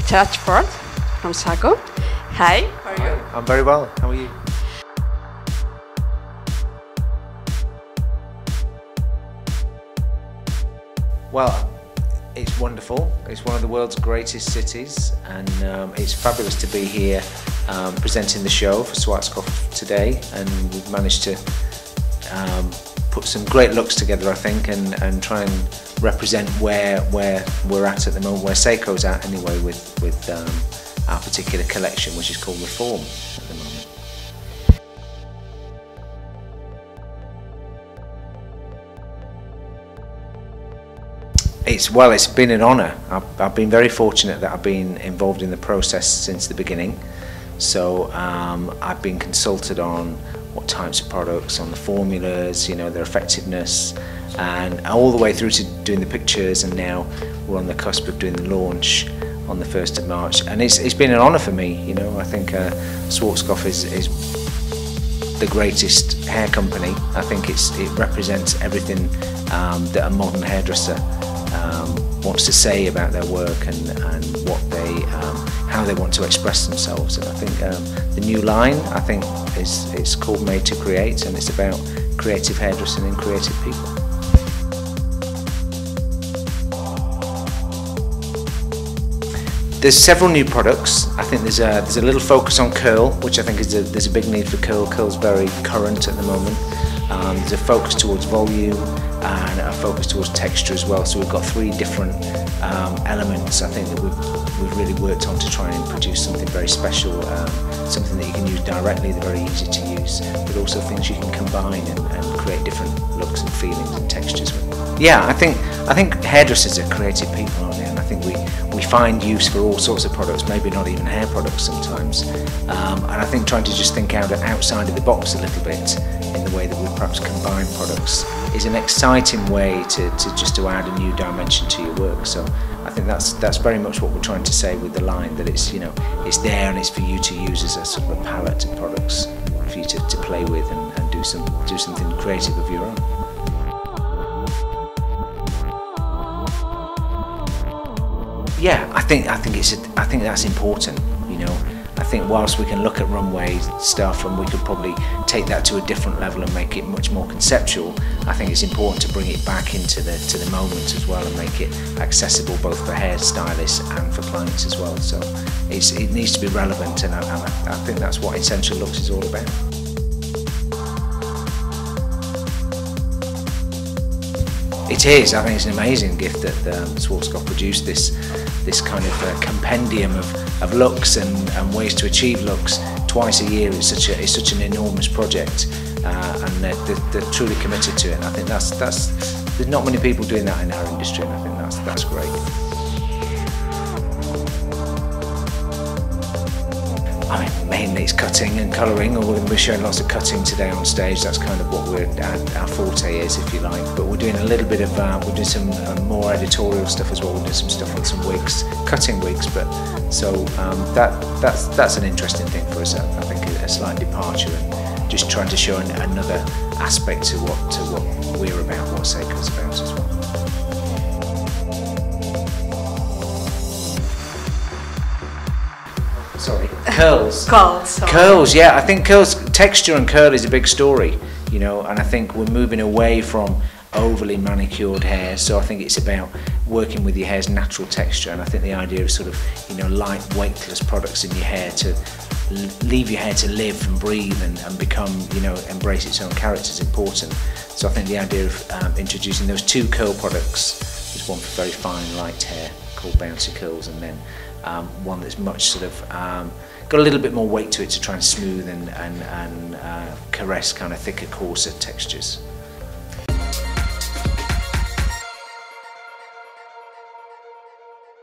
Schwarzkopf from Saco. Hi, how are you? I'm very well, how are you? Well, it's wonderful. It's one of the world's greatest cities, and it's fabulous to be here presenting the show for Schwarzkopf today, and we've managed to put some great looks together, I think, and try and represent where we're at the moment, where Seiko's at anyway, with our particular collection, which is called Reform at the moment. It's been an honour. I've been very fortunate that I've been involved in the process since the beginning. So I've been consulted on what types of products, on the formulas, you know, their effectiveness, and all the way through to doing the pictures, and now we're on the cusp of doing the launch on the 1st of March. And it's been an honour for me, you know. I think Schwarzkopf is the greatest hair company. I think it represents everything that a modern hairdresser wants to say about their work and what they how they want to express themselves. And I think the new line, I think, it's called Made to Create, and it's about creative hairdressing and creative people. There's several new products. I think there's a little focus on curl, which I think there's a big need for curl. Curl's very current at the moment. There's a focus towards volume and a focus towards texture as well. So we've got 3 different elements, I think, that we've really worked on to try and produce something very special, something that you can use directly, they're very easy to use, but also things you can combine and create different looks and feelings and textures with. Yeah, I think hairdressers are creative people, aren't they? And I think we find use for all sorts of products, maybe not even hair products sometimes. And I think trying to just think outside of the box a little bit in the way that we perhaps combine products is an exciting way to add a new dimension to your work. So I think that's very much what we're trying to say with the line, that it's, you know, it's there and it's for you to use as a sort of a palette of products for you to play with and do something creative of your own. Yeah, I think that's important, you know. I think whilst we can look at runway stuff and we could probably take that to a different level and make it much more conceptual, I think it's important to bring it back into the moment as well and make it accessible both for hairstylists and for clients as well. So it needs to be relevant, and I think that's what Essential Looks is all about. It is. I think it's an amazing gift that Schwarzkopf produced this kind of compendium of looks and ways to achieve looks twice a year. It's such an enormous project, and they're truly committed to it. And I think there's not many people doing that in our industry, and I think that's great. I mean, mainly it's cutting and colouring, and we're going to be showing lots of cutting today on stage. That's kind of what our forte is, if you like. But we're doing a little bit of, we're doing some more editorial stuff as well. We're doing some stuff on some wigs, cutting wigs. But so that's an interesting thing for us. I think a slight departure and just trying to show another aspect to what we're about, what Seiko's about as well. Sorry, curls. Curls, yeah. I think curls, texture and curl is a big story, you know, and I think we're moving away from overly manicured hair. So I think it's about working with your hair's natural texture, and I think the idea of sort of, you know, light, weightless products in your hair to leave your hair to live and breathe and become, you know, embrace its own character is important. So I think the idea of introducing those 2 curl products, is one for very fine, light hair called Bouncy Curls, and then one that's much sort of got a little bit more weight to it to try and smooth and caress kind of thicker, coarser textures.